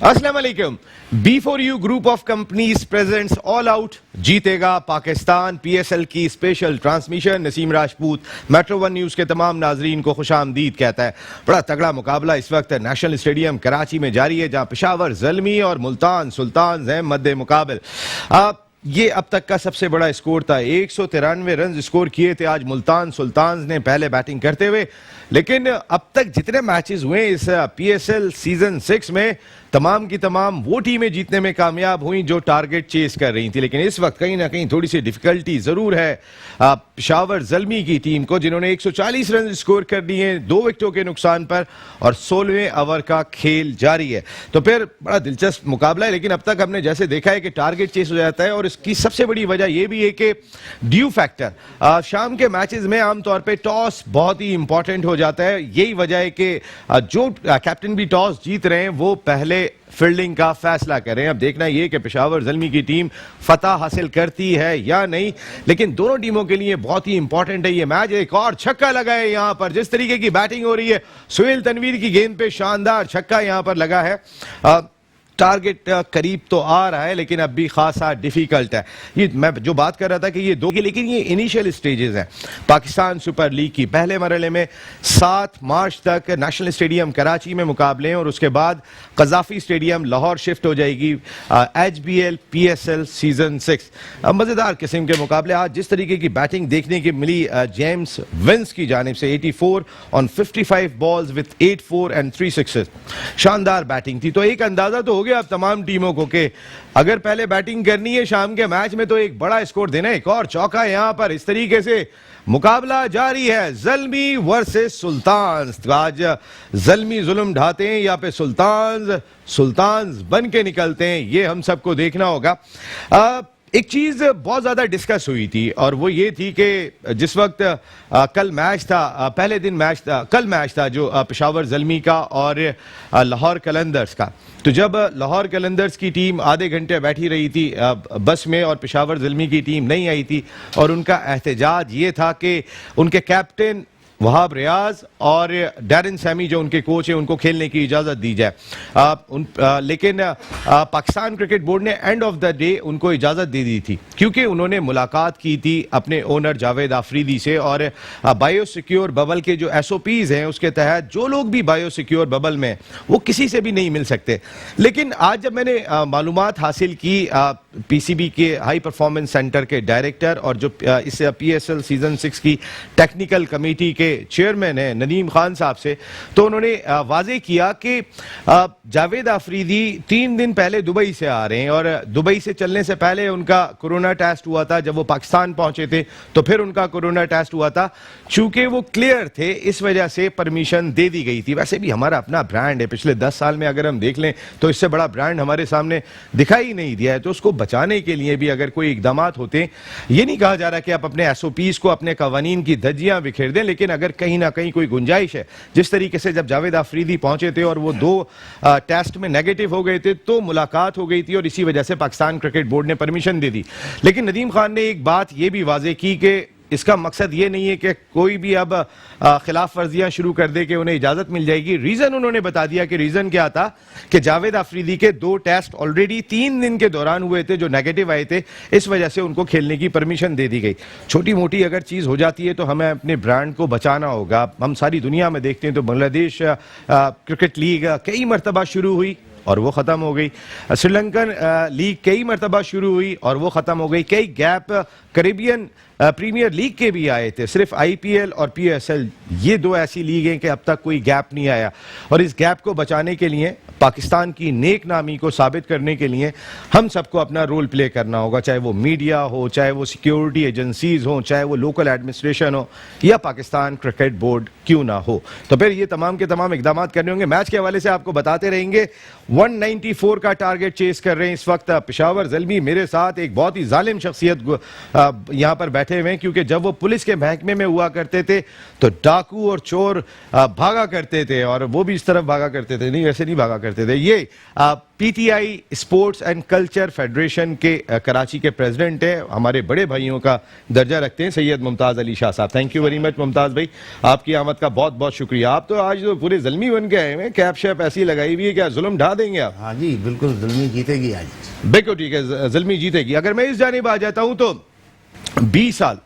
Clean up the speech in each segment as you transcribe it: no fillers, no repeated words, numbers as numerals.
अस्सलाम वालेकुम। B4U group of companies presents all out जीतेगा पाकिस्तान PSL की special transmission. Naseem Rajput metro one news के तमाम नाजरीन को खुशामदीद कहता है। बड़ा तगड़ा मुकाबला इस वक्त नेशनल स्टेडियम कराची में जारी है, जहां पेशावर ज़ल्मी और मुल्तान सुल्तान हैं मद्दे मुकाबल। ये अब तक का सबसे बड़ा स्कोर था, 193 रन स्कोर किए थे आज मुल्तान सुल्तान ने पहले बैटिंग करते हुए। लेकिन अब तक जितने मैचेस हुए इस PSL सीजन 6 में तमाम की तमाम वो टीमें जीतने में कामयाब हुई जो टारगेट चेस कर रही थी। लेकिन इस वक्त कहीं ना कहीं थोड़ी सी डिफिकल्टी जरूर है पेशावर ज़ल्मी की टीम को, जिन्होंने 140 रन स्कोर कर दिए 2 विकेटों के नुकसान पर, और 16वें ओवर का खेल जारी है। तो फिर बड़ा दिलचस्प मुकाबला है। लेकिन अब तक हमने जैसे देखा है कि टारगेट चेस हो जाता है, और इसकी सबसे बड़ी वजह यह भी है कि ड्यू फैक्टर शाम के मैचेस में आमतौर पर टॉस बहुत ही इंपॉर्टेंट हो जाता है। यही वजह है कि जो कैप्टन भी टॉस जीत रहे हैं वो पहले फील्डिंग का फैसला करें। अब देखना यह कि पेशावर ज़ल्मी की टीम फतह हासिल करती है या नहीं, लेकिन दोनों टीमों के लिए बहुत ही इंपॉर्टेंट है ये मैच। एक और छक्का लगा है यहां पर, जिस तरीके की बैटिंग हो रही है, सुहेल तनवीर की गेंद पे शानदार छक्का यहां पर लगा है। टारगेट करीब तो आ रहा है, लेकिन अब भी खासा डिफिकल्ट है। ये मैं जो बात कर रहा था कि ये दो, लेकिन ये इनिशियल स्टेजेस हैं पाकिस्तान सुपर लीग की। पहले मरहले में 7 मार्च तक नेशनल स्टेडियम कराची में मुकाबले हैं, और उसके बाद कजाफी स्टेडियम लाहौर शिफ्ट हो जाएगी HBL PSL सीजन 6। मजेदार किस्म के मुकाबले। आज जिस तरीके की बैटिंग देखने की मिली जेम्स विंस की जानिब से, 84 ऑन 55 बॉल्स विद 8 4 एंड 3 6, शानदार बैटिंग थी। तो एक अंदाजा तो हो गया अब तमाम टीमों को कि अगर पहले बैटिंग करनी है शाम के मैच में तो एक बड़ा स्कोर देना है। एक और चौका यहां पर। इस तरीके से मुकाबला जारी है, ज़ल्मी वर्सेस सुल्तान। आज ज़ल्मी जुल्म ढाते हैं या पे सुल्तान बन के निकलते हैं, ये हम सबको देखना होगा। एक चीज बहुत ज्यादा डिस्कस हुई थी, और वो ये थी कि जिस वक्त कल मैच था, पहले दिन मैच था, कल मैच था जो पेशावर ज़ल्मी का और लाहौर कलंदर्स का। तो जब लाहौर कलंदर्स की टीम आधे घंटे बैठी रही थी बस में, और पेशावर ज़ल्मी की टीम नहीं आई थी, और उनका एहतजाज ये था कि उनके कैप्टन वहाब रियाज और डैरन सैमी जो उनके कोच हैं उनको खेलने की इजाज़त दी जाए। लेकिन पाकिस्तान क्रिकेट बोर्ड ने एंड ऑफ द डे उनको इजाज़त दे दी थी, क्योंकि उन्होंने मुलाकात की थी अपने ओनर जावेद आफरीदी से, और बायो सिक्योर बबल के जो SOPs हैं उसके तहत जो लोग भी बायो सिक्योर बबल में वो किसी से भी नहीं मिल सकते। लेकिन आज जब मैंने मालूमात हासिल की PCB के हाई परफॉर्मेंस सेंटर के डायरेक्टर और जो इस PSL सीजन 6 की टेक्निकल कमेटी के चेयरमैन है नदीम खान साहब से, तो उन्होंने वाजे किया कि जावेद आफरीदी 3 दिन पहले दुबई से आ रहे हैं, और दुबई से चलने से पहले उनका कोरोना टेस्ट हुआ था। जब वो पाकिस्तान पहुंचे थे तो फिर उनका कोरोना टेस्ट हुआ था। चूंकि वो क्लियर थे इस वजह से परमिशन दे दी गई थी। वैसे भी हमारा अपना ब्रांड है, पिछले 10 साल में अगर हम देख लें तो इससे बड़ा ब्रांड हमारे सामने दिखाई नहीं दिया है। तो उसको बचाने के लिए भी अगर कोई इकदाम होते, ये नहीं कहा जा रहा कि आप अपने SOPs को, अपने कवानीन की धज्जियां बिखेर दें, लेकिन अगर कहीं ना कहीं कोई गुंजाइश है, जिस तरीके से जब जावेद आफरीदी पहुंचे थे और वो 2 टेस्ट में नेगेटिव हो गए थे तो मुलाकात हो गई थी, और इसी वजह से पाकिस्तान क्रिकेट बोर्ड ने परमिशन दे दी। लेकिन नदीम खान ने एक बात ये भी वाजे की कि इसका मकसद ये नहीं है कि कोई भी अब खिलाफ वर्जियां शुरू कर दे कि उन्हें इजाजत मिल जाएगी। रीजन उन्होंने बता दिया कि रीजन क्या था कि जावेद आफरीदी के 2 टेस्ट ऑलरेडी 3 दिन के दौरान हुए थे जो नेगेटिव आए थे, इस वजह से उनको खेलने की परमिशन दे दी गई। छोटी मोटी अगर चीज हो जाती है तो हमें अपने ब्रांड को बचाना होगा। हम सारी दुनिया में देखते हैं तो बांग्लादेश क्रिकेट लीग कई मरतबा शुरू हुई और वो ख़त्म हो गई। श्रीलंकन लीग कई मरतबा शुरू हुई और वो ख़त्म हो गई। कई गैप कैरेबियन प्रीमियर लीग के भी आए थे। सिर्फ IPL और PSL ये 2 ऐसी लीग हैं कि अब तक कोई गैप नहीं आया, और इस गैप को बचाने के लिए, पाकिस्तान की नेक नामी को साबित करने के लिए हम सबको अपना रोल प्ले करना होगा, चाहे वो मीडिया हो, चाहे वो सिक्योरिटी एजेंसीज हो, चाहे वो लोकल एडमिनिस्ट्रेशन हो, या पाकिस्तान क्रिकेट बोर्ड क्यों ना हो। तो फिर ये तमाम के तमाम इकदाम करने होंगे। मैच के हवाले से आपको बताते रहेंगे। 194 का टारगेट चेस कर रहे हैं इस वक्त पेशावर ज़ल्मी। मेरे साथ एक बहुत ही जालिम शख्सियत यहाँ पर बैठे हुए हैं, क्योंकि जब वो पुलिस के महकमे में हुआ करते थे तो डाकू और चोर भागा करते थे, और वो भी इस तरफ भागा करते थे, नहीं वैसे नहीं भागा करते थे। ये PTI sports and culture federation के कराची के प्रेसिडेंट हैं, हमारे बड़े भाइयों का दर्जा रखते हैं, सैयद मुमताज़ अली शाह साहब। Thank you very much Mumtaz भाई, आपकी आमद का बहुत बहुत शुक्रिया। आप तो आज तो पूरे ज़ल्मी बन के आए हैं, कैप शैप ऐसी लगाई हुई है, क्या जुल्म ढा देंगे आप? हाँ जी बिल्कुल, ज़ुल्मी जीतेगी आज। बिल्कुल ठीक है, ज़ल्मी जीतेगी। अगर मैं इस जानिब आ जाता हूं तो 20 साल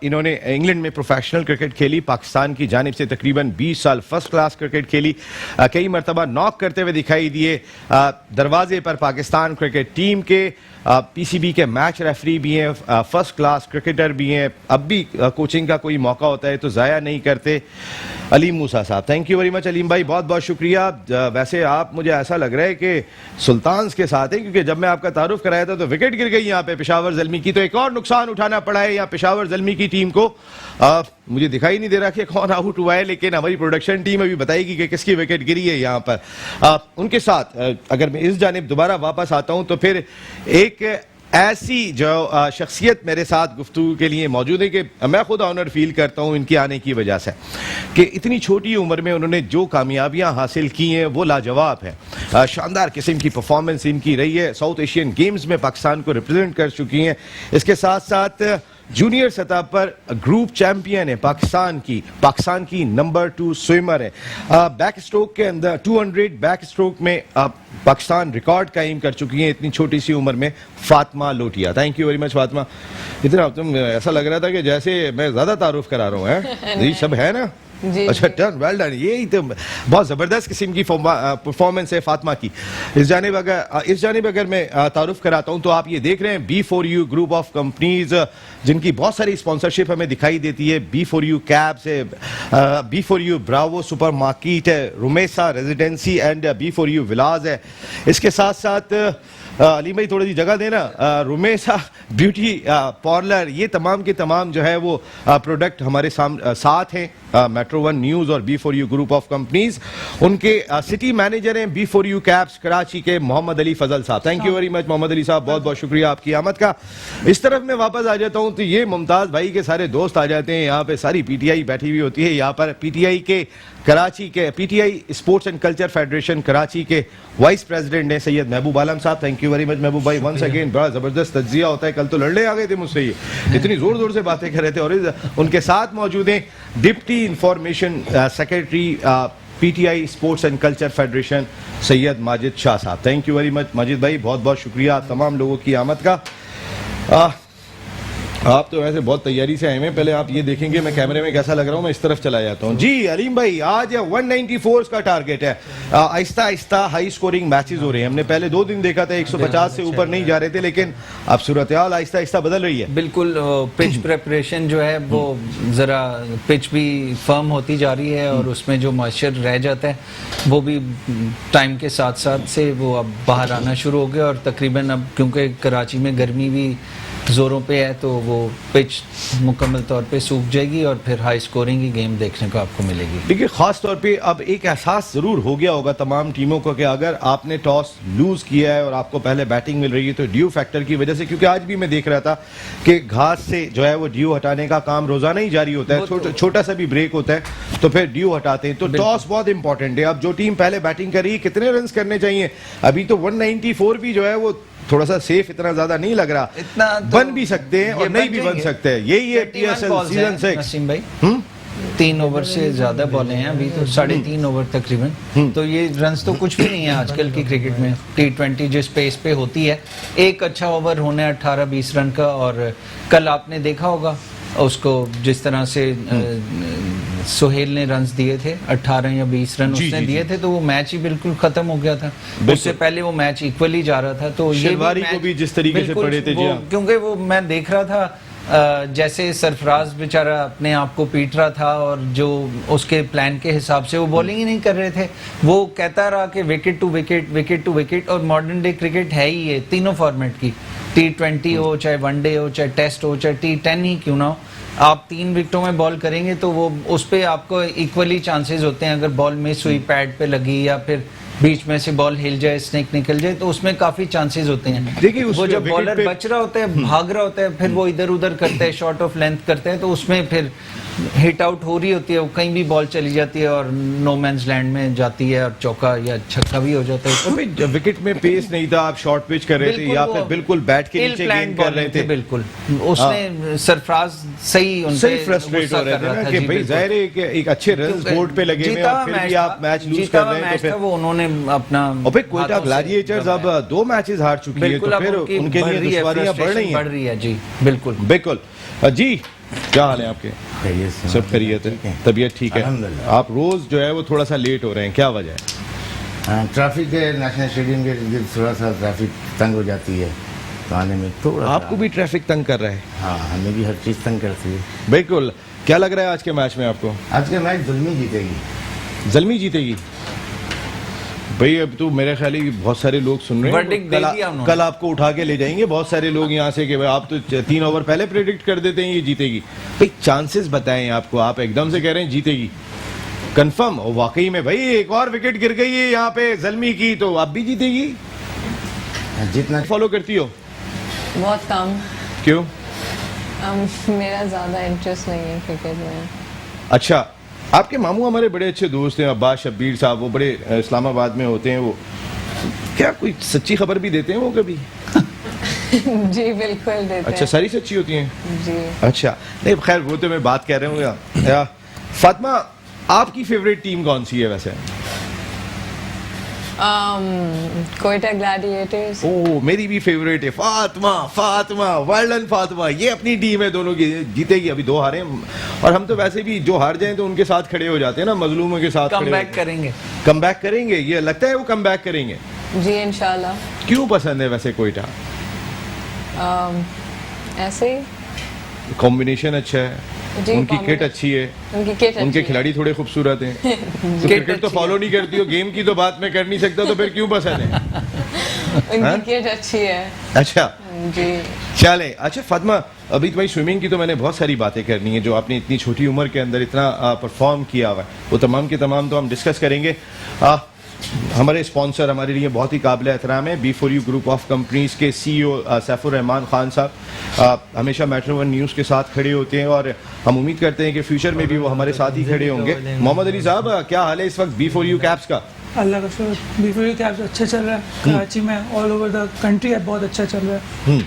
इन्होंने इंग्लैंड में प्रोफेशनल क्रिकेट खेली, पाकिस्तान की जानिब से तकरीबन 20 साल फर्स्ट क्लास क्रिकेट खेली, कई मरतबा नॉक करते हुए दिखाई दिए, दरवाजे पर पाकिस्तान क्रिकेट टीम के, पीसीबी के मैच रेफरी भी हैं, फर्स्ट क्लास क्रिकेटर भी हैं, अब भी कोचिंग का कोई मौका होता है तो ज़ाया नहीं करते। अलीम मूसा साहब, thank you very much Aleem भाई, बहुत बहुत शुक्रिया। वैसे आप, मुझे ऐसा लग रहा है कि सुल्तान्स के साथ है, क्योंकि जब मैं आपका तारुफ कराया था तो विकेट गिर गई यहाँ पे पेशावर ज़ल्मी की, तो एक और नुकसान उठाना पड़ा है यहाँ पेशावर ज़ल्मी की टीम को। मुझे दिखाई नहीं दे रहा कि कौन आउट हुआ है, लेकिन हमारी प्रोडक्शन टीम अभी बताएगी कि किसकी विकेट गिरी है यहाँ पर। उनके साथ अगर मैं इस जानिब दोबारा वापस आता हूँ तो फिर एक ऐसी जो शख्सियत मेरे साथ गुफ्तगू के लिए मौजूद है कि मैं खुद ऑनर फील करता हूँ इनके आने की वजह से, कि इतनी छोटी उम्र में उन्होंने जो कामयाबियाँ हासिल की हैं वो लाजवाब है। शानदार किस्म की परफॉर्मेंस इनकी रही है, साउथ एशियन गेम्स में पाकिस्तान को रिप्रेजेंट कर चुकी हैं, इसके साथ साथ जूनियर सतह पर ग्रुप चैंपियन है पाकिस्तान की नंबर 2 स्विमर है। बैक स्ट्रोक के अंदर 200 बैक स्ट्रोक में पाकिस्तान रिकॉर्ड कायम कर चुकी है इतनी छोटी सी उम्र में Fatima Lotia. Thank you very much Fatima. इतना तुम ऐसा लग रहा था कि जैसे मैं ज्यादा तारुफ करा रहा हूँ, है ये सब है ना? अच्छा डन, वेल डन। ये तो बहुत ज़बरदस्त किस्म की परफॉर्मेंस है फातिमा की। इस जानिब अगर मैं तारुफ कराता हूँ तो आप ये देख रहे हैं B4U ग्रुप ऑफ कंपनीज, जिनकी बहुत सारी स्पॉन्सरशिप हमें दिखाई देती है। B4U कैब्स है, B4U ब्रावो सुपर मार्केट है, Rumesa residency and B4U villas है। इसके साथ साथ अली भाई थोड़ी सी जगह देना, रुमेसा ब्यूटी पार्लर, ये तमाम के तमाम जो है वो प्रोडक्ट हमारे साथ हैं मेट्रो 1 न्यूज़ और B4U ग्रुप ऑफ कंपनीज। उनके सिटी मैनेजर हैं B4U कैब्स कराची के Mohammad Ali Fazal sahab. Thank you very much Mohammad Ali sahab, बहुत बहुत शुक्रिया आपकी आमद का। इस तरफ मैं वापस आ जाता हूँ तो ये मुमताज़ भाई के सारे दोस्त आ जाते हैं, यहाँ पे सारी पीटीआई बैठी हुई होती है। यहाँ पर पीटीआई के कराची के PTI sports and culture federation Karachi के वाइस प्रेसिडेंट हैं सैयद महबूब आलम साहब। थैंक यू वेरी मच महबूब भाई, वंस अगेन बड़ा जबरदस्त तज्जिया होता है। कल तो लड़ने आ गए थे मुझसे, ये इतनी जोर जोर से बातें कर रहे थे। और उनके साथ मौजूद हैं deputy information secretary PTI sports and culture federation Syed Majid Shah साहब। Thank you very much Majid भाई, बहुत बहुत शुक्रिया तमाम लोगों की आमद का। आप तो वैसे बहुत तैयारी से आए हैं, पहले आप ये देखेंगे मैं कैमरे में कैसा लग रहा हूँ, मैं इस तरफ चला जाता हूँ। जी अलीम भाई, आज 194 का टारगेट है, Aahista Aahista high scoring matches हो रहे हैं। हमने पहले 2 दिन देखा था 150 से ऊपर नहीं जा रहे थे, लेकिन अब सूरत हाल आहिस्ता आहिस्ता बदल रही है। बिल्कुल, पिच प्रेपरेशन जो है वो ज़रा पिच भी फर्म होती जा रही है और उसमें जो मॉइस्चर रह जाता है वो भी टाइम के साथ साथ से वो अब बाहर आना शुरू हो गया। और तकरीबन अब क्योंकि कराची में गर्मी भी जोरों पे है तो वो पिच मुकम्मल तौर पे सूख जाएगी और फिर हाई स्कोरिंग की गेम देखने को आपको मिलेगी। देखिए खास तौर पे अब एक एहसास जरूर हो गया होगा तमाम टीमों को कि अगर आपने टॉस लूज किया है और आपको पहले बैटिंग मिल रही है तो ड्यू फैक्टर की वजह से, क्योंकि आज भी मैं देख रहा था कि घास से जो है वो ड्यू हटाने का काम रोजाना ही जारी होता है, छोटा सा भी ब्रेक होता है तो फिर ड्यू हटाते हैं। तो टॉस बहुत इंपॉर्टेंट है। अब जो टीम पहले बैटिंग कर रही है कितने रन करने चाहिए, अभी तो 194 भी जो है वो थोड़ा सा सेफ इतना ज्यादा नहीं लग रहा, इतना तो बन भी सकते हैं और नहीं भी बन सकते हैं। यही है PSL सीजन 6। नसीम भाई 3 ओवर से ज्यादा बॉलें हैं अभी तो 3.5 ओवर तकरीबन, तो ये रन्स तो कुछ भी नहीं है आजकल की क्रिकेट में। T20 जिस पेस पे होती है, एक अच्छा ओवर होना है 18-20 रन का। और कल आपने देखा होगा उसको जिस तरह से सोहेल ने रन्स दिए थे, 18 या 20 रन उसने दिए थे, तो वो मैच ही बिल्कुल खत्म हो गया था। उससे पहले वो मैच इक्वली जा रहा था। तो ये को भी जिस तरीके से पड़े थे, क्योंकि वो मैं देख रहा था जैसे सरफराज बेचारा अपने आप को पीट रहा था और जो उसके प्लान के हिसाब से वो बॉलिंग ही नहीं कर रहे थे। वो कहता रहा कि wicket to wicket, wicket to wicket. और मॉडर्न डे क्रिकेट है ही ये तीनों फॉर्मेट की, T20 हो, चाहे वनडे हो, चाहे टेस्ट हो, चाहे T10 ही क्यों ना हो, आप 3 विकेटों में बॉल करेंगे तो वो उस पर आपको इक्वली चांसेस होते हैं। अगर बॉल मिस हुई, पैड पे लगी या फिर बीच में से बॉल हिल जाए, स्नेक निकल जाए, तो उसमें काफी चांसेस होते हैं। देखिए वो जब विकेट बॉलर पे- बच रहा होता है, भाग रहा होता है, फिर वो इधर उधर करते हैं, शॉर्ट ऑफ लेंथ करते हैं, तो उसमें फिर हिट आउट हो रही होती है, वो कहीं भी बॉल चली जाती है और नो मैंस लैंड में जाती है और चौका या छक्का भी हो जाता है। और भाई जब विकेट में पेस नहीं था, आप शॉर्ट पिच कर रहे थे बिल्कुल या वो फिर बिल्कुल बैट के नीचे ill-planned गेंद कर रहे bowling थे। थी, बिल्कुल उसने सरफराज सही उन सही पे फ्रस्ट्रेट गुस्सा हो रहे कर थे रहा ना था, कि जी, भाई बिल्कुल। जाहिर है कि एक अच्छे रन क्योंकि बोर्ड पे लगे हुए हैं जीता और हुआ फिर मैच भी आप था, मैच लूज जीता कर हुआ रहे हैं मैच तो था, फिर वो उन्होंने अपना और फिर कोयटा हाथों से ग्लैडिएटर्स अब दबाया। 2 मैचेस हार चुकी है बिल्कुल तो अब फिर उनकी उनके बढ़ लिए रही है, दुश्वारियां बढ़ रही frustration बढ़ हैं। रही है, जी बिल्कुल। बिल्कुल जी, क्या हाल है आपके? खैरियत से सब खैरियत है, ठीक है। तबीयत ठीक है? अल्हम्दुलिल्लाह। आप रोज जो है वो थोड़ा सा लेट हो रहे हैं, क्या वजह है? हाँ, ट्रैफिक है नेशनल स्टेडियम के इर्द थोड़ा सा ट्रैफिक तंग हो जाती है, तो आने में थोड़ा आपको भी ट्रैफिक तंग कर रहा है? हाँ, हमें भी हर चीज़ तंग करती है। बिल्कुल। क्या लग रहा है आज के मैच में आपको? आज का मैच जुल्मी जीतेगी। जल्मी जीतेगी? भाई अब तो मेरे ख्याल है बहुत सारे लोग सुन रहे Verdict दे दिया हैं, उन्होंने। कल आपको उठा के ले जाएंगे बहुत सारे लोग यहाँ से कि भाई आप तो 3 ओवर पहले प्रेडिक्ट कर देते हैं ये जीतेगी। भाई चांसेस बताएं आपको, आप एकदम से कह रहे हैं जीतेगी कंफर्म, और वाकई में भाई एक और विकेट गिर गई है यहाँ पे जल्मी की, तो आप भी जीतेगी? जितना फॉलो करती हो? बहुत कम। क्यों? मेरा ज़्यादा इंटरेस्ट नहीं है क्रिकेट में। अच्छा, आपके मामू हमारे बड़े अच्छे दोस्त हैं अब्बास शब्बीर साहब, वो बड़े इस्लामाबाद में होते हैं, वो क्या कोई सच्ची खबर भी देते हैं वो कभी? जी बिल्कुल देते अच्छा, सारी सच्ची होती हैं? हैं जी। अच्छा, नहीं खैर वो तो मैं बात कर रहा हूँ या फातिमा, आपकी फेवरेट टीम कौन सी है वैसे? कोयटा ग्लैडिएटर्स। ओ मेरी भी फेवरेट है फातिमा, फातिमा वर्ल्डन फातिमा, ये अपनी टीम है, दोनों की जीतेगी। अभी 2 हारे हैं और हम तो वैसे भी जो हार जाएं तो उनके साथ खड़े हो जाते हैं ना, मजलूमों के साथ कम बैक करेंगे। कम बैक करेंगे, ये लगता है वो कम बैक करेंगे। जी इंशाल्लाह। क्यों पसंद है वैसे कोयटा? ऐसे ही कॉम्बिनेशन अच्छा है, जी, उनकी किट combination- अच्छी है, उनकी किट उनके खिलाड़ी थोड़े खूबसूरत हैं। तो क्रिकेट तो अच्छी फॉलो नहीं करती हो, गेम की तो बात मैं कर नहीं सकता, तो फिर क्यों पसंद है? हाँ? उनकी किट अच्छी है अच्छा जी। चले। अच्छा फातिमा, अभी तुम्हारी स्विमिंग की तो मैंने बहुत सारी बातें करनी है, जो आपने इतनी छोटी उम्र के अंदर इतना परफॉर्म किया हुआ है, वो तमाम के तमाम तो हम डिस्कस करेंगे। हमारे स्पॉन्सर हमारे लिए बहुत ही काबिल एहतराम है, B4U ग्रुप ऑफ कंपनीज के CEO सैफुर रहमान खान साहब हमेशा मेट्रो 1 न्यूज़ के साथ खड़े होते हैं और हम उम्मीद करते हैं कि फ्यूचर में भी वो हमारे साथ ही खड़े होंगे। मोहम्मद अली साहब, क्या हाल है इस वक्त B4U कैप्स का? अल्लाह का शुक्र, B4U कैप्स अच्छा चल रहा है कराची में, ऑल ओवर द कंट्री बहुत अच्छा चल रहा है।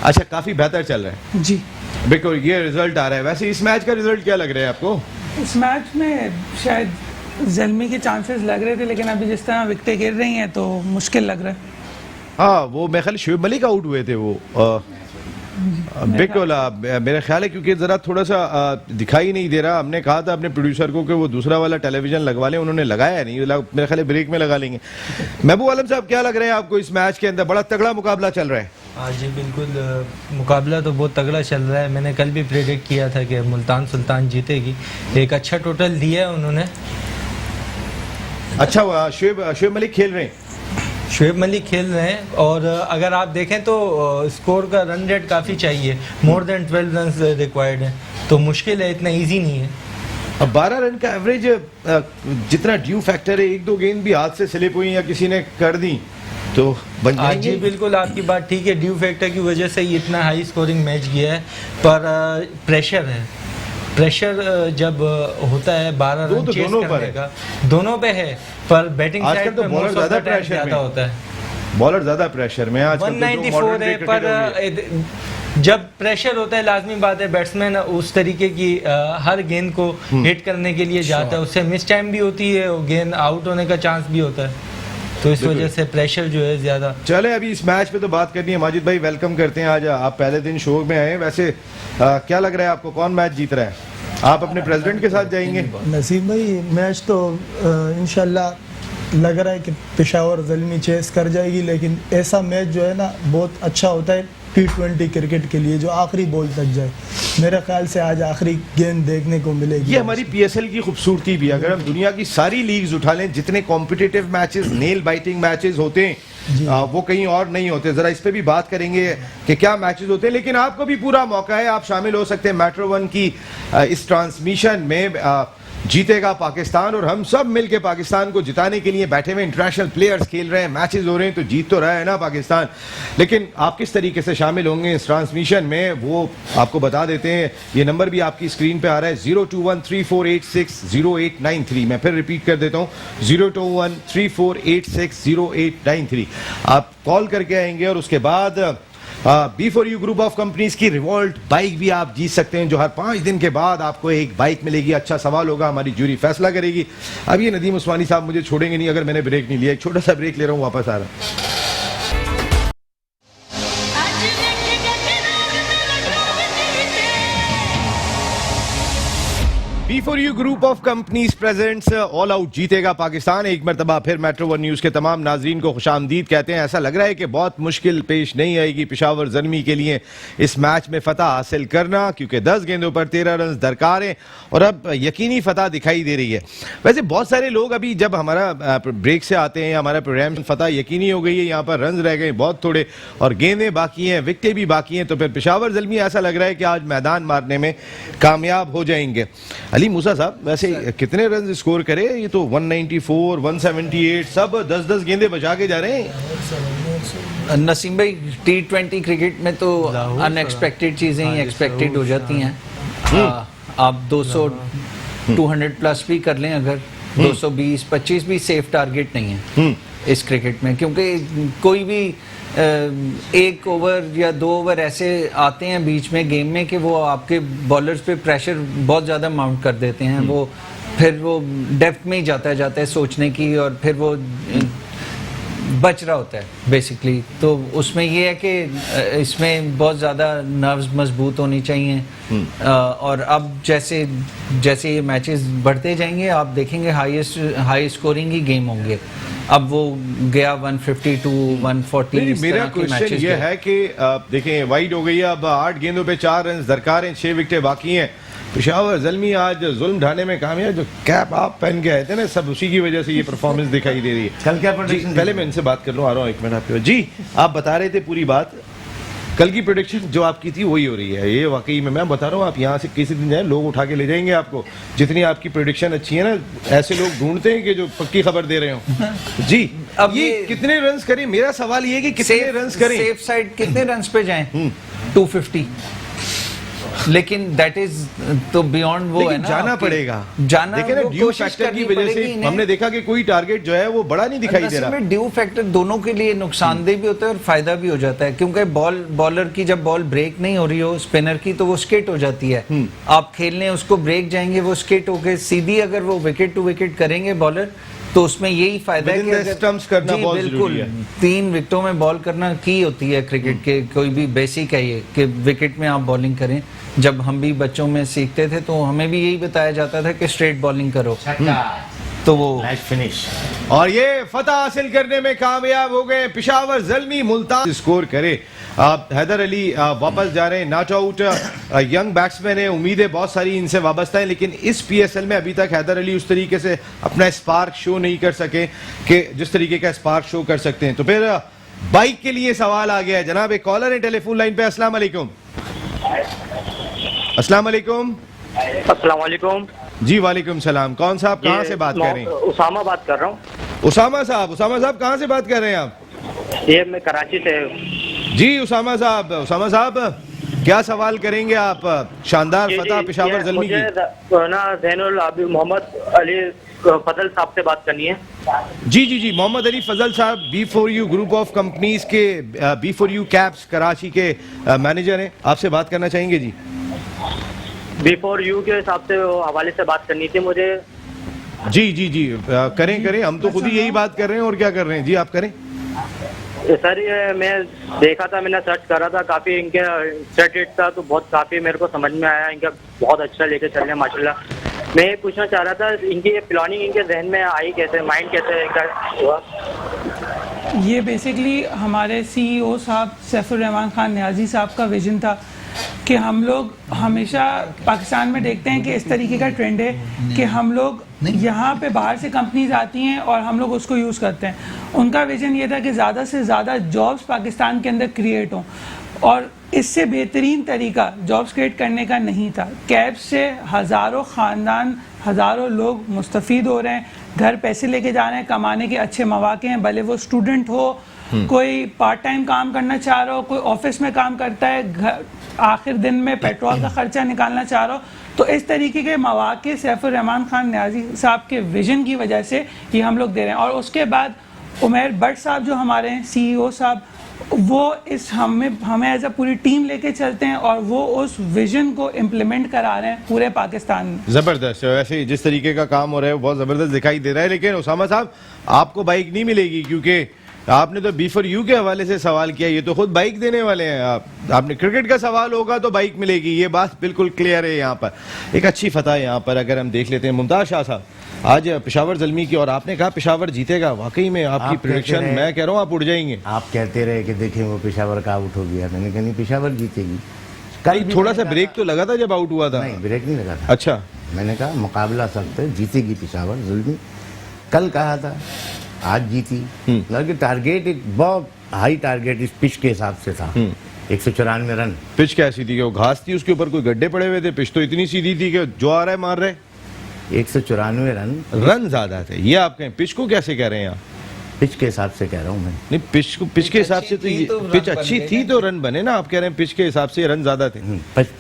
अच्छा, काफ़ी बेहतर चल रहा है जी, बिल्कुल, ये रिजल्ट आ रहा है। वैसे इस मैच का रिजल्ट क्या लग रहा है आपको? इस मैच में शायद जल्मी के चांसेस लग रहे थे, लेकिन अभी जिस तरह विकेटें गिर रही हैं तो मुश्किल लग रहा है। हाँ, वो मेरे ख्याल शुएब मलिक आउट हुए थे वो बिल्कुल मेरा ख्याल है, क्योंकि ज़रा थोड़ा सा दिखाई नहीं दे रहा। हमने कहा था अपने प्रोड्यूसर को कि वो दूसरा वाला टेलीविजन लगवा लें, उन्होंने लगाया नहीं, मेरा ख्याल है ब्रेक में लगा लेंगे। महबूब आलम साहब, क्या लग रहा है आपको इस मैच के अंदर? बड़ा तगड़ा मुकाबला चल रहा है। हाँ जी बिल्कुल, मुकाबला तो बहुत तगड़ा चल रहा है। मैंने कल भी प्रेडिक्ट किया था कि मुल्तान सुल्तान जीतेगी, एक अच्छा टोटल दिया है उन्होंने। अच्छा, शुएब मलिक खेल रहे हैं? शुएब मलिक खेल रहे हैं और अगर आप देखें तो स्कोर का रन रेट काफ़ी चाहिए, मोर देन 12 रन रिक्वायर्ड है, तो मुश्किल है, इतना इजी नहीं है। अब 12 रन का एवरेज जितना ड्यू फैक्टर है, 1-2 गेंद भी हाथ से स्लिप हुई या किसी ने कर दी तो बन हाँ जी जाएंगे। बिल्कुल, आपकी बात ठीक है, ड्यू फैक्टर की वजह से ही इतना हाई स्कोरिंग मैच गया है, पर प्रेशर है। प्रेशर जब होता है 12 दो रन तो चेस दोनों पर करने है। का, दोनों पे है, पर बैटिंग आजकल साइड तो पे बॉलर most of ज्यादा the time pressure ज्यादा में। होता है। बॉलर ज्यादा प्रेशर में आजकल तो जो 194 modern है, day पर cricketer हुई है। जब प्रेशर होता है लाजमी बात है बैट्समैन उस तरीके की हर गेंद को हिट करने के लिए जाता है, उससे मिस टाइम भी होती है, वो गेंद आउट होने का चांस भी होता है, तो इस वजह से प्रेशर जो है ज़्यादा। चले, अभी इस मैच पे तो बात करनी है। माजिद भाई, वेलकम करते हैं, आज आप पहले दिन शो में आए। वैसे क्या लग रहा है आपको, कौन मैच जीत रहा है? आप अपने प्रेसिडेंट के साथ जाएंगे? नसीम भाई, मैच तो इंशाल्लाह लग रहा है कि पेशावर ज़ल्मी चेस कर जाएगी, लेकिन ऐसा मैच जो है ना बहुत अच्छा होता है T20 क्रिकेट के लिए, जो आखिरी बॉल तक जाए। मेरे ख्याल से आज आखिरी गेंद देखने को मिलेगी। ये हमारी PSL की खूबसूरती भी है। अगर हम दुनिया की सारी लीग्स उठा लें, जितने competitive matches, nail biting matches होते हैं, वो कहीं और नहीं होते। जरा इस पे भी बात करेंगे कि क्या मैचेस होते हैं, लेकिन आपको भी पूरा मौका है, आप शामिल हो सकते हैं मेट्रो 1 की इस ट्रांसमिशन में। जीतेगा पाकिस्तान और हम सब मिलके पाकिस्तान को जिताने के लिए बैठे हुए इंटरनेशनल प्लेयर्स खेल रहे हैं, मैचेस हो रहे हैं, तो जीत तो रहा है ना पाकिस्तान। लेकिन आप किस तरीके से शामिल होंगे इस ट्रांसमिशन में वो आपको बता देते हैं। ये नंबर भी आपकी स्क्रीन पे आ रहा है 02134860893। मैं फिर रिपीट कर देता हूँ 02134860893। आप कॉल करके आएंगे और उसके बाद B4U ग्रुप ऑफ कंपनीज की रिवॉल्ट बाइक भी आप जीत सकते हैं, जो हर 5 दिन के बाद आपको एक बाइक मिलेगी। अच्छा सवाल होगा, हमारी जूरी फैसला करेगी। अब ये नदीम उस्मानी साहब मुझे छोड़ेंगे नहीं अगर मैंने ब्रेक नहीं लिया। एक छोटा सा ब्रेक ले रहा हूँ, वापस आ रहा हूँ। B4U group of companies presents all out जीतेगा पाकिस्तान। एक मरतबा फिर मेट्रो वन न्यूज के तमाम नाजरीन को खुशामदीद कहते हैं। ऐसा लग रहा है कि बहुत मुश्किल पेश नहीं आएगी पेशावर ज़ल्मी के लिए इस मैच में फतह हासिल करना, क्योंकि 10 गेंदों पर 13 रन दरकार हैं और अब यकीनी फतह दिखाई दे रही है। वैसे बहुत सारे लोग अभी जब हमारा ब्रेक से आते हैं, हमारा प्रोग्राम फतह यकीनी हो गई है, यहाँ पर रन रह गए बहुत थोड़े और गेंदें बाकी हैं, विकेटें भी बाकी हैं, तो फिर पेशावर ज़ल्मी ऐसा लग रहा है कि आज मैदान मारने में कामयाब हो जाएंगे। अली मूसा साहब, वैसे कितने रन स्कोर करे? ये तो 194, 178 सब 10-10 गेंदें बचा के जा रहे हैं। नसीम भाई, T20 क्रिकेट में तो अनएक्सपेक्टेड चीजें ही एक्सपेक्टेड हो जाती हैं। आप 200 200 प्लस भी कर लें, अगर 220 25 भी सेफ टारगेट नहीं है इस क्रिकेट में, क्योंकि कोई भी एक ओवर या 2 ओवर ऐसे आते हैं बीच में गेम में कि वो आपके बॉलर्स पे प्रेशर बहुत ज़्यादा माउंट कर देते हैं। वो फिर वो डेप्थ में ही जाता है सोचने की, और फिर वो बच रहा होता है बेसिकली। तो उसमें ये है कि इसमें बहुत ज़्यादा नर्व्स मजबूत होनी चाहिए। और अब जैसे जैसे ये मैचेस बढ़ते जाएंगे, आप देखेंगे हाई स्कोरिंग ही गेम होंगे। अब वो गया 152, 140। मेरा क्वेश्चन ये है कि देखें वाइड हो गई है, अब 8 गेंदों पे 4 रन दरकार हैं, 6 विकेटें बाकी हैं। पेशावर ज़ल्मी आज जुल्म ढाने में कामयाब। जो कैप आप पहन के आए थे ना, सब उसी की वजह से ये परफॉर्मेंस दिखाई दे रही है। कल क्या प्रेडिक्शन? पहले मैं इनसे बात कर लूँ, आ रहा हूँ 1 मिनट आपके। जी, आप बता रहे थे पूरी बात। कल की प्रेडिक्शन जो आपकी थी वही हो रही है। ये वाकई में मैं बता रहा हूँ, आप यहाँ से किसी दिन जाए लोग उठा के ले जाएंगे आपको। जितनी आपकी प्रेडिक्शन अच्छी है ना, ऐसे लोग ढूंढते हैं कि जो पक्की खबर दे रहे हो। जी, अब ये कितने रन्स करें? मेरा सवाल ये है कि कितने रन्स करें? सेफ साइड कितने रन्स पे जाएं? 250। लेकिन दैट इज तो बियॉन्ड वो है ना, जाना पड़ेगा। जाना देखिए ना, ड्यू फैक्टर की वजह से हमने देखा कि कोई टारगेट जो है वो बड़ा नहीं दिखाई दे रहा। ड्यू फैक्टर दोनों के लिए नुकसानदेह भी होता है और फायदा भी हो जाता है, क्योंकि बॉलर की जब बॉल ब्रेक नहीं हो रही हो स्पिनर की, तो वो स्किट हो जाती है। आप खेलने उसको ब्रेक जाएंगे, वो स्किट होके सीधी अगर वो विकेट टू विकेट करेंगे बॉलर, तो उसमें यही फायदा है कि अगर स्टंप्स करना बहुत जरूरी है। 3 विकेटों में बॉल करना की होती है क्रिकेट के, कोई भी बेसिक है ये कि विकेट में आप बॉलिंग करें। जब हम भी बच्चों में सीखते थे तो हमें भी यही बताया जाता था कि स्ट्रेट बॉलिंग करो, तो वो मैच फिनिश। और ये फतह हासिल करने में कामयाब हो गए पेशावर ज़ल्मी। मुल्तान स्कोर करे। हैदर अली वापस जा रहे हैं, नॉट आउट। यंग बैट्समैन है, उम्मीदें बहुत सारी इनसे वाबस्ता है, लेकिन इस PSL में अभी तक हैदर अली उस तरीके से अपना स्पार्क शो नहीं कर सके कि जिस तरीके का स्पार्क शो कर सकते हैं। तो फिर बाइक के लिए सवाल आ गया है। जनाब एक कॉलर है टेलीफोन लाइन पे। अस्सलाम वालेकुम। अस्सलाम वालेकुम। अस्सलाम वालेकुम। जी वालेकुम सलाम। कौन साहब, कहाँ से बात कर रहे हैं? उसामा बात कर रहा हूँ। उसामा साहब कहाँ से बात कर रहे हैं आप? ये मैं कराची से। जी उसामा साहब क्या सवाल करेंगे आप? शानदार फतह पेशावर ज़ल्मी की। ना ज़ैनुल आबिद मोहम्मद अली फजल साहब से बात करनी है। जी मोहम्मद अली फजल साहब B4U ग्रुप ऑफ कंपनीज के B4U कैप्स कराची के मैनेजर हैं, आपसे बात करना चाहेंगे जी। B4U के हिसाब से हवाले से बात करनी थी मुझे। जी करें हम तो खुद ही यही बात कर रहे हैं और क्या कर रहे हैं। जी आप करें। सर ये मैं देखा था, मैंने सर्च करा था, काफ़ी इनके सेट रेट था, तो बहुत काफ़ी मेरे को समझ में आया, इनका बहुत अच्छा लेके चल रहे हैं माशाल्लाह। मैं ये पूछना चाह रहा था, इनकी ये प्लानिंग इनके जहन में आई कैसे, माइंड कैसे इनका हुआ? ये बेसिकली हमारे CEO साहब सैफुर रहमान खान न्याजी साहब का विजन था कि हम लोग हमेशा पाकिस्तान में देखते हैं कि इस तरीके का ट्रेंड है कि हम लोग यहाँ पे बाहर से कंपनीज आती हैं और हम लोग उसको यूज़ करते हैं। उनका विजन ये था कि ज़्यादा से ज़्यादा जॉब्स पाकिस्तान के अंदर क्रिएट हों, और इससे बेहतरीन तरीका जॉब्स क्रिएट करने का नहीं था। कैब से हज़ारों ख़ानदान हज़ारों लोग मुस्तफ़ीद हो रहे हैं, घर पैसे लेके जा रहे हैं, कमाने के अच्छे मौके हैं, भले वो स्टूडेंट हो, कोई पार्ट टाइम काम करना चाह रहा हो, कोई ऑफिस में काम करता है, घर आखिर दिन में पेट्रोल का खर्चा निकालना चाह रहा हो। तो इस तरीके के मौके सैफुर रहमान खान न्याजी साहब के विजन की वजह से ये हम लोग दे रहे हैं। और उसके बाद उमैर भट्ट साहब जो हमारे हैं CEO साहब, वो इस हमें एज अ पूरी टीम लेके चलते हैं और वो उस विजन को इम्प्लीमेंट करा रहे हैं पूरे पाकिस्तान में। जबरदस्त। वैसे ही जिस तरीके का काम हो रहा है वो बहुत जबरदस्त दिखाई दे रहा है। लेकिन उसामा साहब, आपको बाइक नहीं मिलेगी, क्योंकि आपने तो B4U के हवाले से सवाल किया, ये तो खुद बाइक देने वाले हैं। आपने क्रिकेट का सवाल होगा तो बाइक मिलेगी, ये बात बिल्कुल क्लियर है। यहाँ पर एक अच्छी फतह यहाँ पर अगर हम देख लेते हैं, मुमताज शाह साहब आज पेशावर ज़ल्मी की, और आपने कहा पेशावर जीतेगा। वाकई में आपकी प्रेडिक्शन, मैं कह रहा हूँ आप उड़ जाएंगे। आप कहते रहे कि देखें वो पेशावर का आउट हो गया, मैंने कहा नहीं पेशावर जीतेगी। कल थोड़ा सा ब्रेक तो लगा था जब आउट हुआ था। नहीं, ब्रेक नहीं लगा था। अच्छा, मैंने कहा मुकाबला सख्त है, जीतेगी पेशावर ज़ल्मी। कल कहा था, आज जीती। लगे टारगेट एक बहुत हाई टारगेट इस पिच के हिसाब से था, 194 रन। पिच कैसी थी? वो घास थी, उसके ऊपर कोई गड्ढे पड़े हुए थे? पिच तो इतनी सीधी थी कि जो आ रहा है मार रहे। 194 रन ज्यादा थे, ये आप कहें। पिच को कैसे कह रहे हैं आप? पिच के हिसाब से कह रहा हूँ मैं। नहीं, पिच के हिसाब से तो ये पिच अच्छी थी तो रन बने ना। आप कह रहे हैं पिच के हिसाब से रन ज्यादा थे।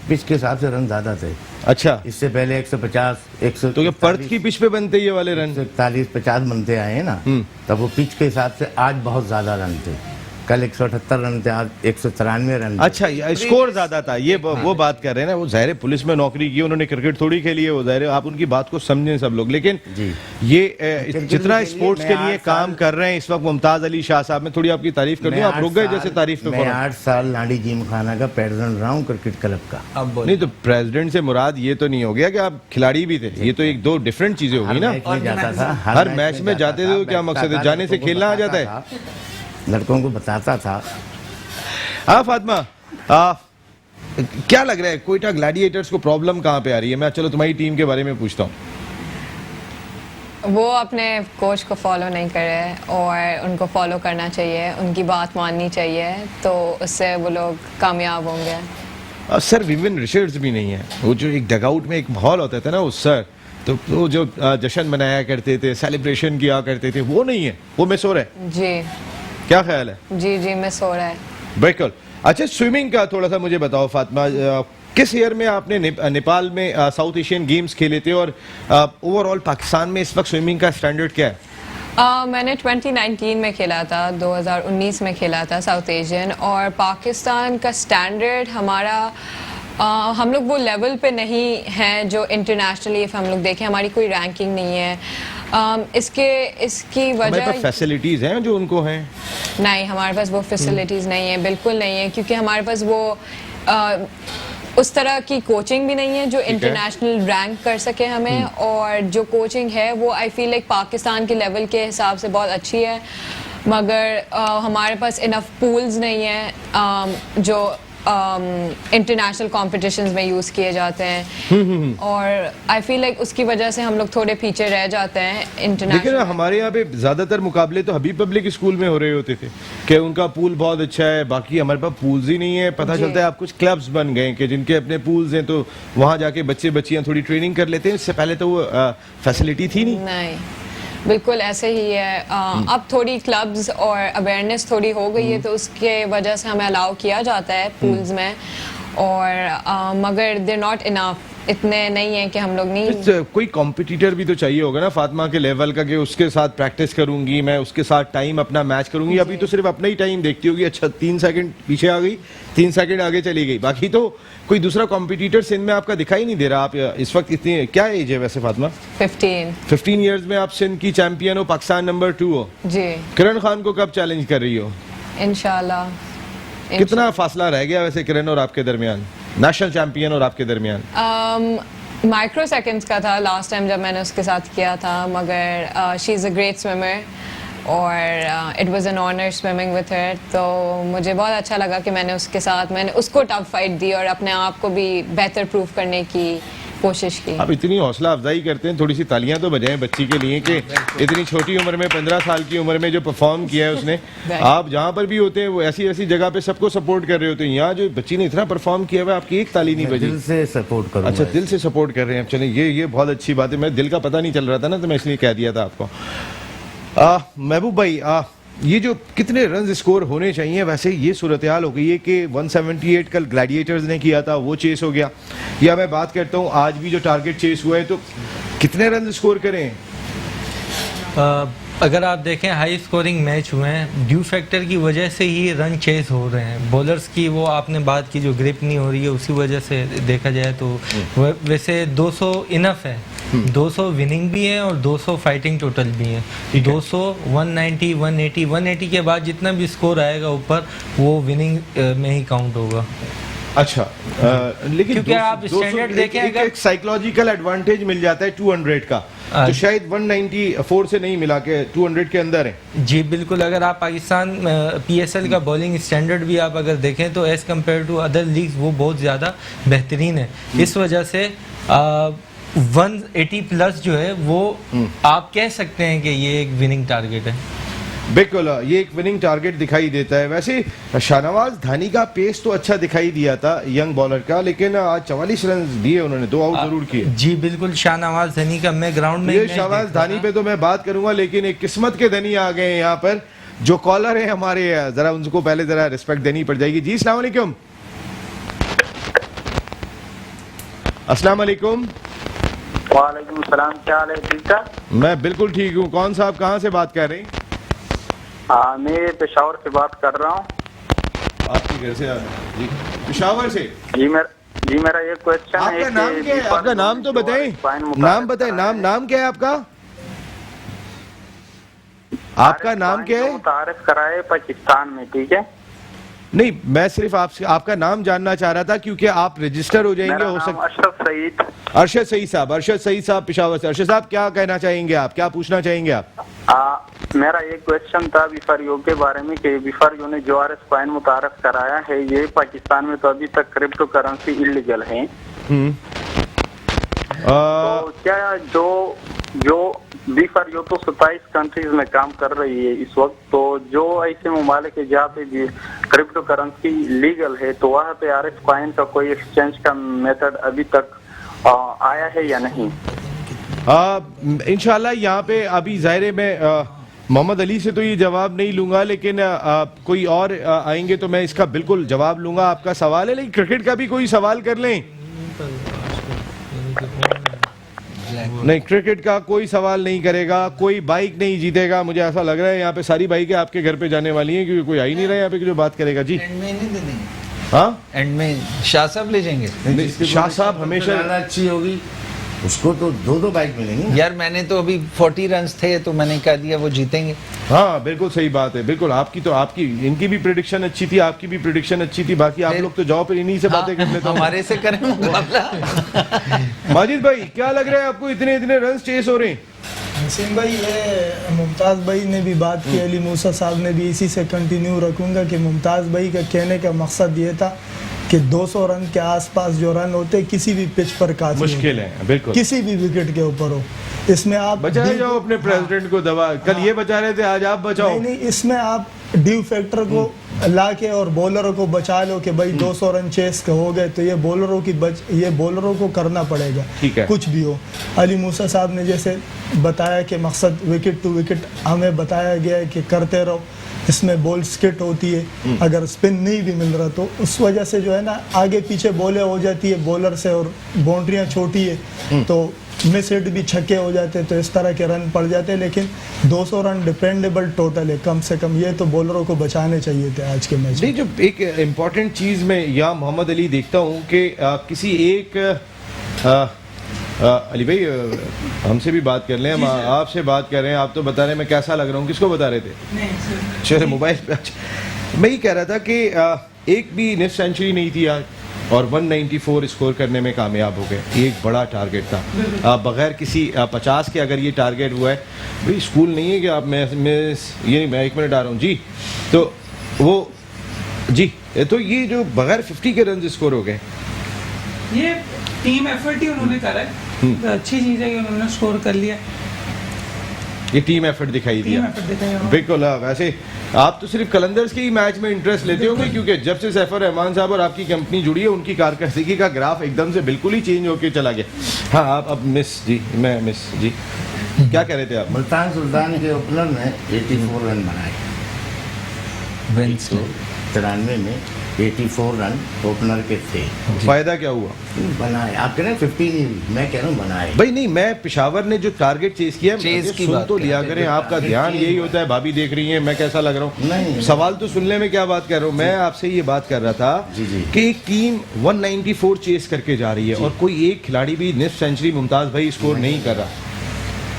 पिच के हिसाब से रन ज्यादा थे। अच्छा, इससे पहले 150 100 तो क्या पर्थ की पिच पे बनते ये वाले रन? 141-50 बनते आए हैं ना, तब वो पिच के हिसाब से आज बहुत ज्यादा रन थे। कल 178 रन थे, आज 193 रन थे। अच्छा, स्कोर ज्यादा था, ये वो बात कर रहे हैं ना। वो ज़ाहिर पुलिस में नौकरी की, उन्होंने क्रिकेट थोड़ी खेली है, वो ज़ाहिर आप उनकी बात को समझें सब लोग। लेकिन ये जितना स्पोर्ट्स के लिए काम कर रहे हैं इस वक्त मुमताज अली शाह साहब, मैं थोड़ी आपकी तारीफ कर दूं, आप रुक गए जैसे तारीफ पे। मैं 8 साल नाडी जिम खाना का प्रेसिडेंट रहा हूँ क्रिकेट क्लब का। नहीं तो प्रेसिडेंट से मुराद ये तो नहीं हो गया कि आप खिलाड़ी भी थे, ये तो एक दो डिफरेंट चीजें होगी ना। हर मैच में जाते थे तो क्या मकसद है? जाने से खेलना आ जाता है। लड़कों को बताता था। हाँ फातिमा, क्या लग रहा है कोयटा ग्लैडिएटर्स को प्रॉब्लम कहाँ पे आ रही है? मैं चलो तुम्हारी टीम के बारे में पूछता हूँ। वो अपने कोच को फॉलो नहीं कर रहे और उनको फॉलो करना चाहिए, उनकी बात माननी चाहिए, तो उससे वो लोग कामयाब होंगे। सर विवियन रिचर्ड्स भी नहीं है। वो जो एक डगआउट में एक माहौल होता था ना उस सर, तो वो जो जश्न मनाया करते थे, सेलिब्रेशन किया करते थे, वो नहीं है, वो मिस हो रहा है। जी, क्या ख्याल है? जी मिस हो रहा है बिल्कुल। अच्छा, स्विमिंग का थोड़ा सा मुझे बताओ फातिमा, किस ईयर में आपने नेपाल में साउथ एशियन गेम्स खेले थे, और ओवरऑल पाकिस्तान में इस वक्त स्विमिंग का स्टैंडर्ड क्या है? मैंने 2019 में खेला था, 2019 में खेला था साउथ एशियन, और पाकिस्तान का स्टैंडर्ड हमारा हम लोग वो लेवल पे नहीं हैं जो इंटरनेशनली हम लोग देखें, हमारी कोई रैंकिंग नहीं है। इसकी वजह फैसिलिटीज हैं जो उनको हैं? नहीं, हमारे पास वो फैसिलिटीज़ नहीं है, बिल्कुल नहीं है, क्योंकि हमारे पास वो उस तरह की कोचिंग भी नहीं है जो इंटरनेशनल रैंक कर सके हमें। और जो कोचिंग है वो आई फील लाइक पाकिस्तान के लेवल के हिसाब से बहुत अच्छी है, मगर हमारे पास इनफ पूल्स नहीं है जो इंटरनेशनल कॉम्पिटिशन्स में यूज़ किए जाते हैं। और आई फील लाइक उसकी वजह से हम लोग थोड़े पीछे रह जाते हैं इंटरनेशनल। लेकिन हमारे यहाँ पे ज़्यादातर मुकाबले तो हबीब पब्लिक स्कूल में हो रहे होते थे कि उनका पूल बहुत अच्छा है, बाकी हमारे पास पूल्स ही नहीं है। पता चलता है आप कुछ क्लब्स बन गए कि जिनके अपने पूल्स हैं, तो वहाँ जाके बच्चे बच्चियाँ थोड़ी ट्रेनिंग कर लेते हैं। इससे पहले तो वो फैसिलिटी थी नहीं। बिल्कुल ऐसे ही है। अब थोड़ी क्लब्स और अवेयरनेस थोड़ी हो गई है, तो उसके वजह से हमें अलाउ किया जाता है पूल्स में, और मगर देर नॉट इनफ, इतने नहीं है कि हम लोग नहीं। कोई कॉम्पिटिटर भी तो चाहिए होगा ना फातिमा के लेवल का, कि उसके साथ प्रैक्टिस करूंगी मैं, उसके साथ टाइम अपना मैच करूंगी। अभी तो सिर्फ अपना ही टाइम देखती होगी, अच्छा 3 सेकंड पीछे आ गई, 3 सेकंड आगे चली गई, बाकी तो कोई दूसरा कॉम्पिटिटर सिंध में आपका दिखाई नहीं दे रहा। आप इस वक्त इतनी, क्या एज है वैसे फातिमा? 15 ईयर्स में आप सिंध की चैंपियन हो, पाकिस्तान नंबर 2 हो जी। किरण खान को कब चैलेंज कर रही हो? इंशाल्लाह। कितना फासला रह गया वैसे किरण और आपके दरमियान, नेशनल चैंपियन और आपके दरमियान? माइक्रो सेकंड्स का था लास्ट टाइम जब मैंने उसके साथ किया था, मगर she is a great swimmer और it was an honour swimming with her. तो मुझे बहुत अच्छा लगा कि मैंने उसके साथ, मैंने उसको टफ फाइट दी और अपने आप को भी बेहतर प्रूव करने की कोशिश की। आप इतनी हौसला अफजाई करते हैं, थोड़ी सी तालियां तो बजाएं बच्ची के लिए कि इतनी छोटी उम्र में 15 साल की उम्र में जो परफॉर्म किया है उसने। आप जहाँ पर भी होते हैं वो ऐसी ऐसी जगह पे सबको सपोर्ट कर रहे होते हैं, यहाँ जो बच्ची ने इतना परफॉर्म किया हुआ है आपकी एक ताली नहीं बजी। दिल से सपोर्ट करूंगा। अच्छा, दिल से सपोर्ट कर रहे हैं। चलें, ये बहुत अच्छी बात है। मैं दिल का पता नहीं चल रहा था ना, तो मैं इसलिए कह दिया था आपको। महबूब भाई, ये जो कितने रन स्कोर होने चाहिए, वैसे ये सूरत हाल हो गई है कि 178 कल ग्लैडिएटर्स ने किया था, वो चेस हो गया, या मैं बात करता हूँ आज भी जो टारगेट चेस हुआ है, तो कितने रन स्कोर करें? अगर आप देखें हाई स्कोरिंग मैच हुए हैं, ड्यू फैक्टर की वजह से ही रन चेस हो रहे हैं। बॉलर्स की वो आपने बात की जो ग्रिप नहीं हो रही है, उसी वजह से देखा जाए तो वैसे 200 इनफ है। 200 विनिंग भी है और 200 फाइटिंग टोटल भी है। 200, 190, 180 के बाद जितना भी स्कोर आएगा ऊपर वो विनिंग में ही काउंट होगा। अच्छा, लेकिन क्योंकि आप स्टैंडर्ड देखें, अगर एक साइकोलॉजिकल एडवांटेज मिल जाता है 200 का, तो शायद 194 से नहीं मिला के 200 के अंदर है। जी बिल्कुल। अगर आप पाकिस्तान PSL का बॉलिंग स्टैंडर्ड भी आप अगर देखें तो as compared to other leagues वो बहुत ज़्यादा बेहतरीन है। इस वजह से 180 प्लस जो है वो आप कह सकते हैं कि ये एक विनिंग टारगेट है। बिल्कुल, ये एक विनिंग टारगेट दिखाई देता है। वैसे शाहनवाज धानी का पेस तो अच्छा दिखाई दिया था यंग बॉलर का, लेकिन आज 44 रन दिए उन्होंने, 2 आउट जरूर किए। जी बिल्कुल, शाहनवाज धनी का मैं ग्राउंड में ये शाहनवाज धानी पे तो मैं बात करूंगा, लेकिन एक किस्मत के धनी आ गए यहाँ पर। जो कॉलर है हमारे, जरा उनको पहले जरा रिस्पेक्ट देनी पड़ जाएगी। जी अस्सलाम वालेकुम। अस्सलाम वालेकुम। वालेकुम सलाम, क्या हाल है? ठीक है, मैं बिल्कुल ठीक हूँ। कौन साहब कहाँ से बात कर रहे हैं? मैं पेशावर से बात कर रहा हूँ। आपके घर से? जी, पेशावर से। जी मेरा ये क्वेश्चन है। आपका नाम क्या है? आपका नाम तो बताएं, नाम बताएं। नाम क्या है आपका? आपका नाम क्या है? तारीफ कराए पाकिस्तान में, ठीक है? नहीं, मैं सिर्फ आपसे आपका नाम जानना चाह रहा था, क्योंकि आप रजिस्टर हो जाएंगे। हो सकता अशरफ सईद। अरशद सईद साहब पेशावर से। अरशद साहब, क्या कहना चाहेंगे आप, क्या पूछना चाहेंगे आप? मेरा एक क्वेश्चन था बिफारियो के बारे में कि बिफारियो ने जो RS कॉइन मुतारफ कराया है, ये पाकिस्तान में तो अभी तक क्रिप्टो करेंसी इलीगल है। तो क्या जो बिफारियो तो 27 कंट्रीज में काम कर रही है इस वक्त, तो जो ऐसे ममालिक है जहाँ पे भी क्रिप्टो करेंसी लीगल है, तो वहाँ पे RS कॉइन का कोई एक्सचेंज का मेथड अभी तक आया है या नहीं? इंशाल्लाह यहाँ पे अभी ज़ाहिर है मैं मोहम्मद अली से तो ये जवाब नहीं लूंगा, लेकिन कोई और आएंगे तो मैं इसका बिल्कुल जवाब लूंगा। आपका सवाल है, लेकिन क्रिकेट का भी कोई सवाल कर लें। नहीं, क्रिकेट का कोई सवाल नहीं करेगा, कोई बाइक नहीं जीतेगा। मुझे ऐसा लग रहा है यहाँ पे सारी बाइकें आपके घर पे जाने वाली हैं, क्योंकि कोई आ ही नहीं रहा है यहाँ पे जो बात करेगा। जी एंड में नहीं दे देंगे? हाँ, एंड में शाह साहब ले जाएंगे। शाह साहब हमेशा अच्छी होगी, उसको तो 2 बाइक मिलेंगी। यार मैंने तो अभी 40 रन थे तो मैंने कह दिया वो जीतेंगे। हाँ बिल्कुल सही बात है। बिल्कुल आपकी इनकी भी प्रेडिक्शन अच्छी थी, आपकी भी प्रेडिक्शन अच्छी थी। बाकी आप लोग तो जाओ पर इन्हीं से बातें कर लेते हो। हमारे से करें मुकाबला। माजिद भाई, क्या लग रहा है आपको, इतने रन चेस हो रहे हैं? नसीम भाई, ये मुमताज़ भाई ने भी बात की, अली मूसा साहब ने भी, इसी से कंटिन्यू रखूंगा कि मुमताज़ भाई का कहने का मकसद ये था कि 200 रन के आसपास जो रन होते किसी भी पिच पर काफी मुश्किल है। बिल्कुल, किसी भी विकेट के ऊपर हो, इसमें आप बचाए जाओ अपने प्रेसिडेंट को दवा। कल ये बचा रहे थे, आज आप बचाओ। नहीं, इसमें आप ड्यू फैक्टर को लाके और बॉलरों को बचा लो कि भाई 200 रन चेस हो गए, तो ये बॉलरों को करना पड़ेगा, कुछ भी हो। अली मूसा साहब ने जैसे बताया कि मकसद विकेट टू विकेट हमें बताया गया है कि करते रहो, इसमें बॉल स्किट होती है, अगर स्पिन नहीं भी मिल रहा तो उस वजह से जो है ना आगे पीछे बॉलें हो जाती है बॉलर से, और बाउंड्रियाँ छोटी है तो मिस हिट भी छक्के हो जाते हैं, तो इस तरह के रन पड़ जाते हैं। लेकिन 200 रन डिपेंडेबल टोटल है कम से कम, ये तो बॉलरों को बचाने चाहिए थे आज के मैच में। जो एक इम्पॉर्टेंट चीज़ मैं यहाँ मोहम्मद अली देखता हूँ कि किसी एक अली भाई हमसे भी बात कर लें, हम आपसे बात कर रहे हैं, आप तो बता रहे हैं मैं कैसा लग रहा हूँ, किसको बता रहे थे? चलो मोबाइल पे। मैं ये कह रहा था कि एक भी निफ्ट सेंचुरी नहीं थी आज, और 194 स्कोर करने में कामयाब हो गए। एक बड़ा टारगेट था, बगैर किसी 50 के अगर ये टारगेट हुआ है, भाई स्कूल नहीं है कि आप मैं ये मैं 1 मिनट आ रहा हूँ जी, तो वो जी तो ये जो बगैर 50 के रन स्कोर हो गए, ये टीम एफर्ट ही उन्होंने करा है, तो अच्छी चीज़ है कि उन्होंने स्कोर कर लिया। ये टीम एफर्ट दिखाई दिया। टीम एफर्ट दिखाई उन्होंने। बिल्कुल। वैसे आप तो सिर्फ कलंदर्स के ही मैच में इंटरेस्ट लेते होंगे, क्योंकि जब से सैफर रहमान साहब और आपकी कंपनी जुड़ी है उनकी कारकर्दगी का ग्राफ एकदम से बिल्कुल ही चेंज होके चला गया। हाँ, आप अब मिस जी क्या कह रहे थे आप? मुल्तान सुल्तान के ओपनर ने 84 रन बनाए, विंस ने 93 में 84 रन ओपनर के थे। फायदा क्या हुआ? बनाए, आप कह रहे हैं 15 ही, मैं कह रहा हूँ बनाए। भाई नहीं, मैं पेशावर ने जो टारगेट चेस किया चेस की सुन बात तो कर लिया रहे हैं। करें, आपका टारगेट ध्यान चेस यही की होता है भाभी देख रही है मैं कैसा लग रहा हूँ। नहीं। सवाल तो सुनने में क्या बात कर रहा हूँ, मैं आपसे ये बात कर रहा था जी, जी। कि एक टीम 194 चेस करके जा रही है और कोई एक खिलाड़ी भी निफ्ट सेंचुरी मुमताज भाई स्कोर नहीं कर रहा।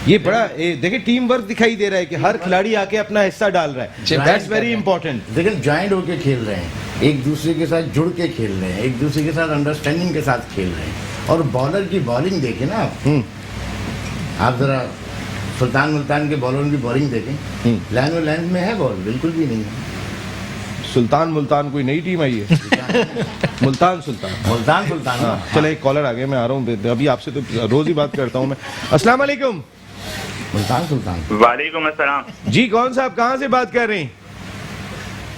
ये बड़ा देखिए टीम वर्क दिखाई दे रहा है कि हर खिलाड़ी आके अपना हिस्सा डाल रहा है। That's very important. लेकिन ज्वाइंट होके खेल रहे हैं, एक दूसरे के साथ जुड़ के खेल रहे हैं, एक दूसरे के साथ अंडरस्टैंडिंग के साथ खेल रहे हैं। और बॉलर की बॉलिंग देखें ना आप जरा सुल्तान मुल्तान के बॉलर की बॉलिंग देखें, लाइन और लेंथ में है बॉल, बिल्कुल भी नहीं है। सुल्तान मुल्तान कोई नई टीम आई है? मुल्तान सुल्तान। हाँ, चलो एक कॉलर आ गया, मैं आ रहा हूँ अभी, आपसे तो रोज ही बात करता हूँ मैं। अस्सलाम वालेकुम। मुल्तान सुल्तान। वालेकुम अस्सलाम जी, कौन साहब कहाँ से बात कर रहे हैं?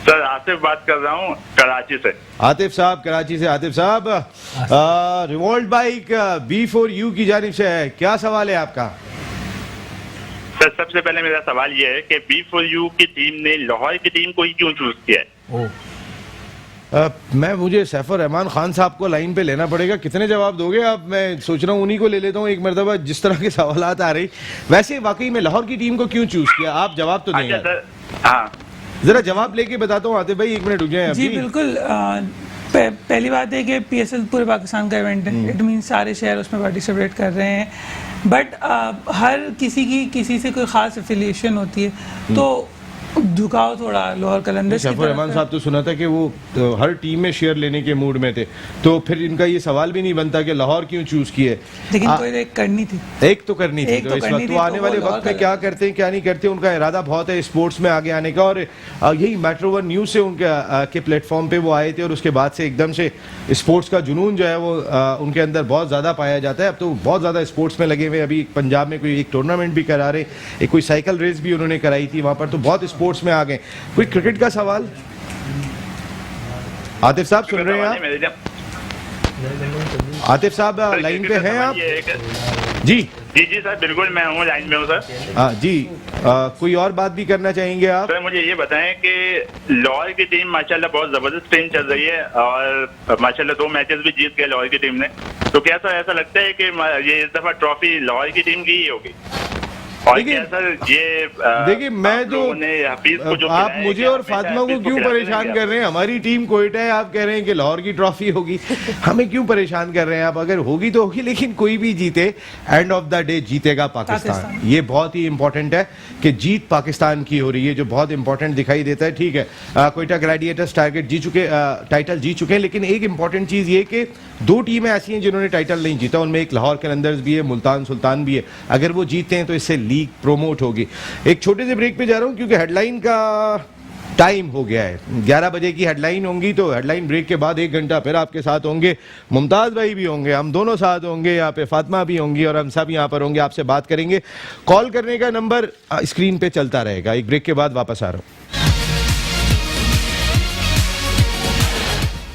सर, आसिफ बात कर रहा हूँ कराची से। आतिफ साहब कराची से। आतिफ साहब, रिवॉल्ट बाइक B4U की जानिब से है, क्या सवाल है आपका? सर, सबसे पहले मेरा सवाल ये है कि B4U की टीम ने लाहौर की टीम को ही क्यों चूज किया है? मुझे सैफर रहमान खान साहब को लाइन पे लेना पड़ेगा, कितने जवाब दोगे आप? मैं सोच रहा हूँ उन्हीं को ले लेता हूँ एक मरतबा, जिस तरह के सवालात आ रही। वैसे वाकई में लाहौर की टीम को क्यों चूज किया, आप जवाब तो देंगे। अच्छा सर, हाँ जरा जवाब लेके बताता हूँ आतिफ भाई, एक मिनट रुक जाए जी अभी। बिल्कुल। पहली बात है कि PSL पूरे पाकिस्तान का इवेंट है, इट मीन सारे शहर उसमें पार्टिसिपेट कर रहे हैं, बट हर किसी की किसी से कोई ख़ास एफिलिएशन होती है, तो झुकाव थोड़ा लाहौर कलंदर्स की सैफुर रहमान साहब तो सुना था कि वो हर टीम में शेयर लेने के मूड में थे, तो फिर इनका ये सवाल भी नहीं बनता कि लाहौर क्यों चूज किए। लेकिन कोई एक करनी थी, एक तो करनी थी, एक तो तो इस करनी वक्त थी, वो आने तो वाले वो वक्त में लाहौर क्या करते हैं क्या नहीं करते, उनका इरादा बहुत है स्पोर्ट्स में आगे आने का। और यही मेट्रो वन न्यूज़ से उनके के प्लेटफॉर्म पे वो आए थे और उसके बाद से एकदम से स्पोर्ट्स का जुनून जो है वो उनके अंदर बहुत ज़्यादा पाया जाता है। अब तो बहुत ज़्यादा स्पोर्ट्स में लगे हुए, अभी पंजाब में कोई एक टूर्नामेंट भी करा रहे, एक कोई साइकिल रेस भी उन्होंने कराई थी वहाँ पर, तो बहुत स्पोर्ट्स में आ गए। कोई क्रिकेट का सवाल? आतिफ साहब सुन रहे हैं आप? आतिफ साहब लाइन पे हैं आप? जी जी सर, बिल्कुल मैं हूँ, लाइन में हूँ सर। जी, कोई और बात भी करना चाहेंगे आप? सर, मुझे ये बताएं कि लाहौर की टीम माशाल्लाह बहुत जबरदस्त टीम चल रही है और माशाल्लाह 2 मैचेस भी जीत गए लाहौर की टीम ने, तो क्या सर ऐसा लगता है कि ये इस दफा ट्रॉफी लाहौर की टीम की ही होगी? और क्या सर ये देखिए, मैं जो आप मुझे और फातिमा को क्यों परेशान कर रहे हैं? हमारी टीम कोयटा है, आप कह रहे हैं कि लाहौर की ट्रॉफी होगी, हमें क्यों परेशान कर रहे हैं आप? अगर होगी तो होगी, लेकिन कोई भी जीते, एंड ऑफ द डे जीतेगा पाकिस्तान। ये बहुत ही इंपॉर्टेंट है कि जीत पाकिस्तान की हो रही है, जो बहुत इंपॉर्टेंट दिखाई देता है। ठीक है, कोयटा ग्लैडिएटर्स टाइटल जीत चुके हैं, लेकिन एक इंपॉर्टेंट चीज ये कि 2 टीमें ऐसी हैं जिन्होंने टाइटल नहीं जीता, उनमें एक लाहौर कलंदर्स भी है, मुल्तान सुल्तान भी है। अगर वो जीतते हैं तो इससे लीग प्रोमोट होगी। एक छोटे से ब्रेक पे जा रहा हूं क्योंकि हेडलाइन का टाइम हो गया है, 11 बजे की हेडलाइन होंगी, तो हेडलाइन ब्रेक के बाद 1 घंटा फिर आपके साथ होंगे, मुमताज भाई भी होंगे, हम दोनों साथ होंगे, यहाँ पे फातिमा भी होंगी और हम सब यहाँ पर होंगे, आपसे बात करेंगे। कॉल करने का नंबर स्क्रीन पे चलता रहेगा। एक ब्रेक के बाद वापस आ रहा हूँ।